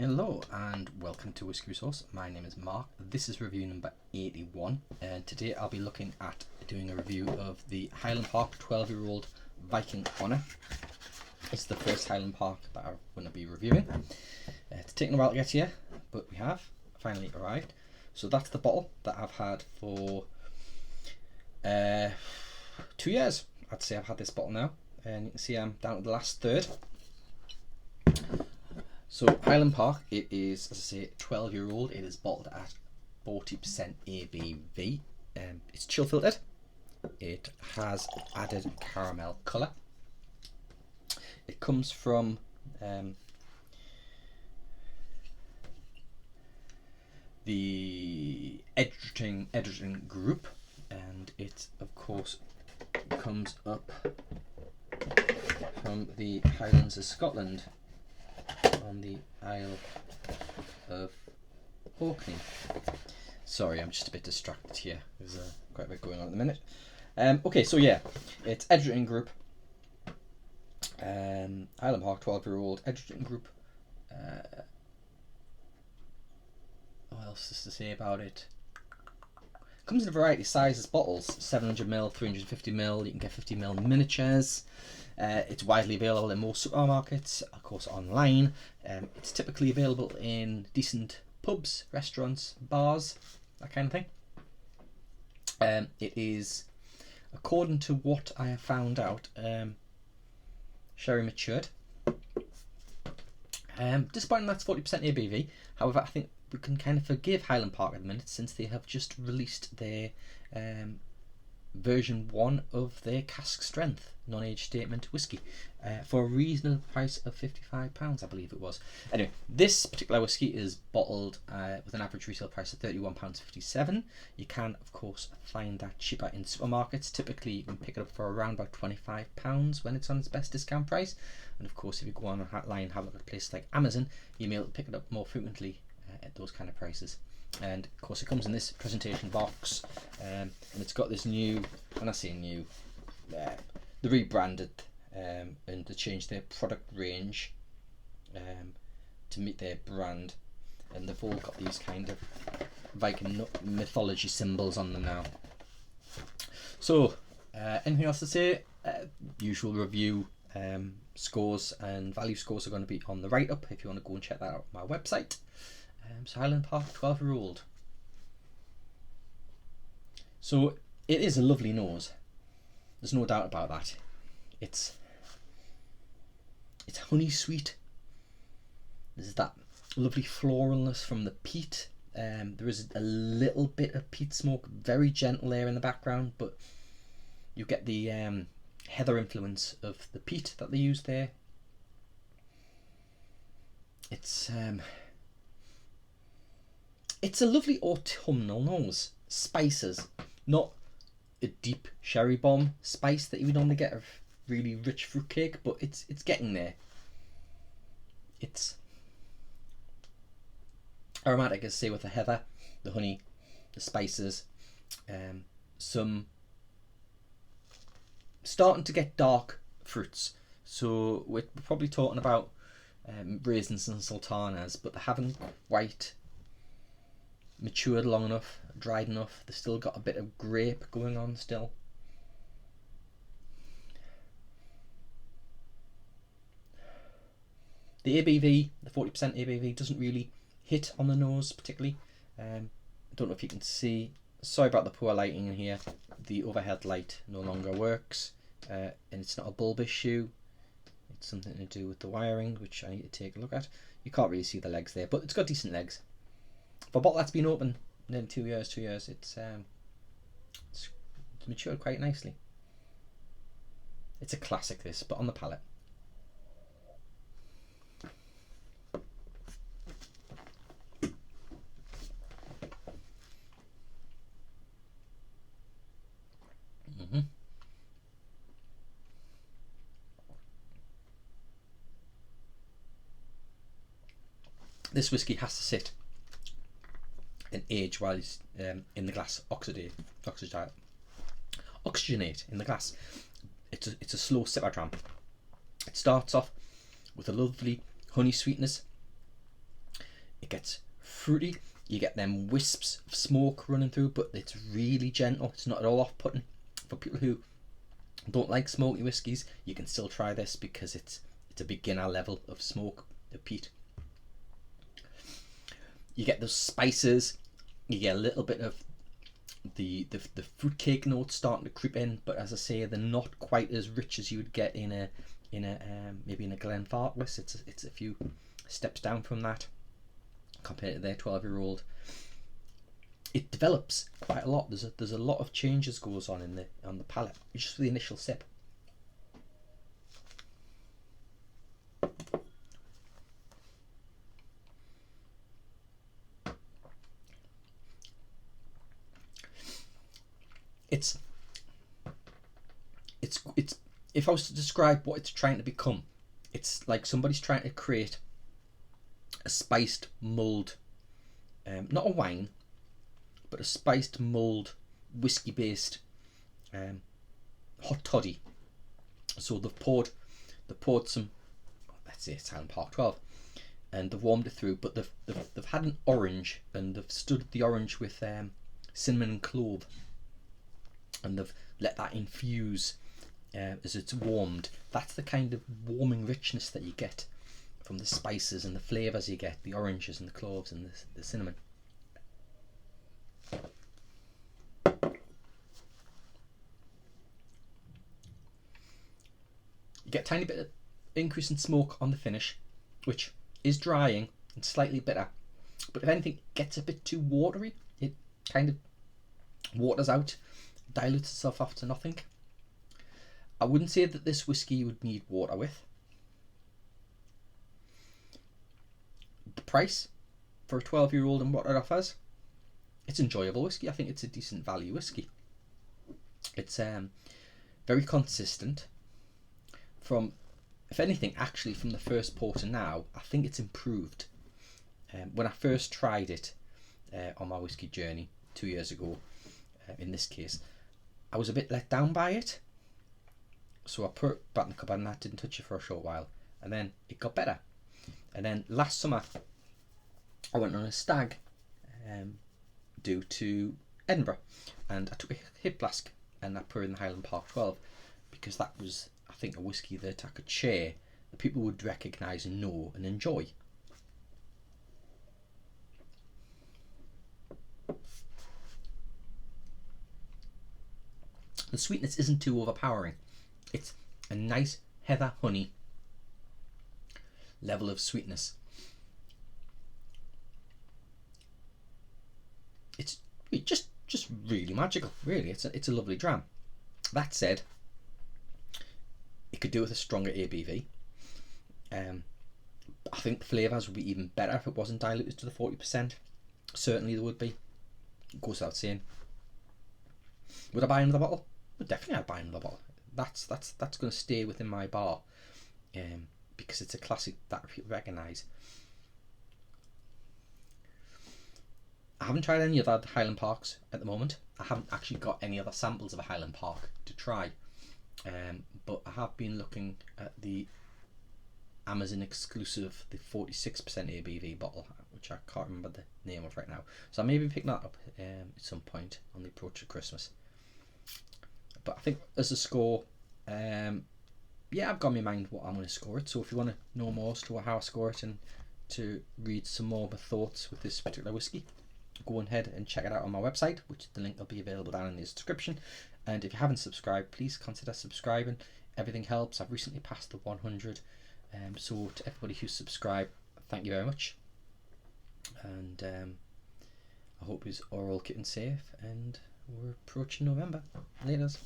Hello and welcome to Whiskey Resource. My name is Mark. This is review number 81 and today I'll be looking at doing a review of the Highland Park 12-year-old Viking Honour. It's the first Highland Park that I'm going to be reviewing. It's taken a while to get here, but we have finally arrived. So that's the bottle that I've had for 2 years. I'd say I've had this bottle now, and you can see I'm down to the last third. So Highland Park, it is, as I say, 12-year-old. It is bottled at 40% ABV. It's chill filtered. It has added caramel colour. It comes from the Edgerton group, and it of course comes up from the Highlands of Scotland, on the Isle of Orkney. Sorry, I'm just a bit distracted here. There's quite a bit going on at the minute. Okay, so yeah, it's Edgerton Group. Highland Park 12-year-old Edgerton Group. What else is to say about it? Comes in a variety of sizes bottles: 700ml, 350ml. You can get 50ml miniatures. It's widely available in most supermarkets, of course online. It's typically available in decent pubs, restaurants, bars, that kind of thing. It is, according to what I have found out, sherry matured. Disappointing that's 40% ABV. However, I think we can kind of forgive Highland Park at the minute, since they have just released their version 1 of their cask strength non-age statement whiskey for a reasonable price of £55, I believe it was. Anyway, this particular whiskey is bottled with an average retail price of £31.57. You can of course find that cheaper in supermarkets. Typically you can pick it up for around about £25 when it's on its best discount price, and of course if you go online and have a look at places like Amazon, you may be able to pick it up more frequently at those kind of prices. And of course it comes in this presentation box, and it's got this new, when I say new, they rebranded and they changed their product range to meet their brand, and they've all got these kind of Viking mythology symbols on them now. So anything else to say? Usual review scores and value scores are going to be on the write-up if you want to go and check that out on my website. So Highland Park 12-year-old. So it is a lovely nose. There's no doubt about that. It's honey sweet. There's that lovely floralness from the peat. There is a little bit of peat smoke, very gentle there in the background, but you get the heather influence of the peat that they use there. It's a lovely autumnal nose. Spices, not a deep sherry bomb spice that you would normally get of really rich fruitcake, but it's getting there. It's aromatic, as I say, with the heather, the honey, the spices, some starting to get dark fruits. So we're probably talking about raisins and sultanas, but they haven't quite matured long enough, dried enough. They've still got a bit of grape going on still. The ABV, the 40% ABV, doesn't really hit on the nose particularly. I don't know if you can see. Sorry about the poor lighting in here. The overhead light no longer works, and it's not a bulb issue. It's something to do with the wiring, which I need to take a look at. You can't really see the legs there, but it's got decent legs. For a bottle that's been open nearly 2 years, it's matured quite nicely. It's a classic, this, but on the palate. This whiskey has to sit and age while it's in the glass, oxygenate in the glass. It's a slow sipper dram. It starts off with a lovely honey sweetness, It gets fruity. You get them wisps of smoke running through, but it's really gentle. It's not at all off-putting. For people who don't like smoky whiskies, you can still try this because it's a beginner level of smoke, of peat. You get those spices. You get a little bit of the fruitcake notes starting to creep in, but as I say, they're not quite as rich as you would get in a maybe in a Glenfarclas. It's a few steps down from that compared to their 12-year-old. It develops quite a lot. There's a lot of changes goes on on the palate just for the initial sip. It's if I was to describe what it's trying to become, it's like somebody's trying to create a spiced mulled, not a wine, but a spiced mulled whiskey based hot toddy. So they've poured some, let's say it's Highland Park 12, and they've warmed it through, but they've had an orange, and they've stood the orange with cinnamon and clove, and they've let that infuse as it's warmed. That's the kind of warming richness that you get from the spices and the flavours you get, the oranges and the cloves and the cinnamon. You get a tiny bit of increase in smoke on the finish, which is drying and slightly bitter, but if anything, it gets a bit too watery. It kind of waters out, dilutes itself off to nothing. I wouldn't say that this whiskey you would need water with. The price for a 12-year-old and what it offers, it's enjoyable whiskey. I think it's a decent value whiskey. It's very consistent. From, if anything, actually from the first pour to now, I think it's improved. When I first tried it on my whiskey journey 2 years ago, in this case, I was a bit let down by it. So I put it back in the cupboard and I didn't touch it for a short while, and then it got better. And then last summer I went on a stag do to Edinburgh, and I took a hip flask and I put it in the Highland Park 12, because that was, I think, a whiskey that I could share, that people would recognise and know and enjoy. The sweetness isn't too overpowering. It's a nice heather honey level of sweetness. It's just really magical, really. It's a lovely dram. That said, it could do with a stronger ABV. I think the flavours would be even better if it wasn't diluted to the 40%. Certainly there would be. It goes without saying. Would I buy another bottle? Well, definitely I'd buy another bottle. That's going to stay within my bar, because it's a classic that people recognise. I haven't tried any other Highland Parks at the moment. I haven't actually got any other samples of a Highland Park to try, but I have been looking at the Amazon exclusive, the 46% ABV bottle, which I can't remember the name of right now. So I may be picking that up at some point on the approach of Christmas. But I think as a score, yeah, I've got in my mind what I'm going to score it. So if you want to know more as to how I score it and to read some more of my thoughts with this particular whiskey, go ahead and check it out on my website, which the link will be available down in the description. And if you haven't subscribed, please consider subscribing. Everything helps. I've recently passed the 100, so to everybody who's subscribed, thank you very much. And I hope you're all keeping safe, and we're approaching November. Laters.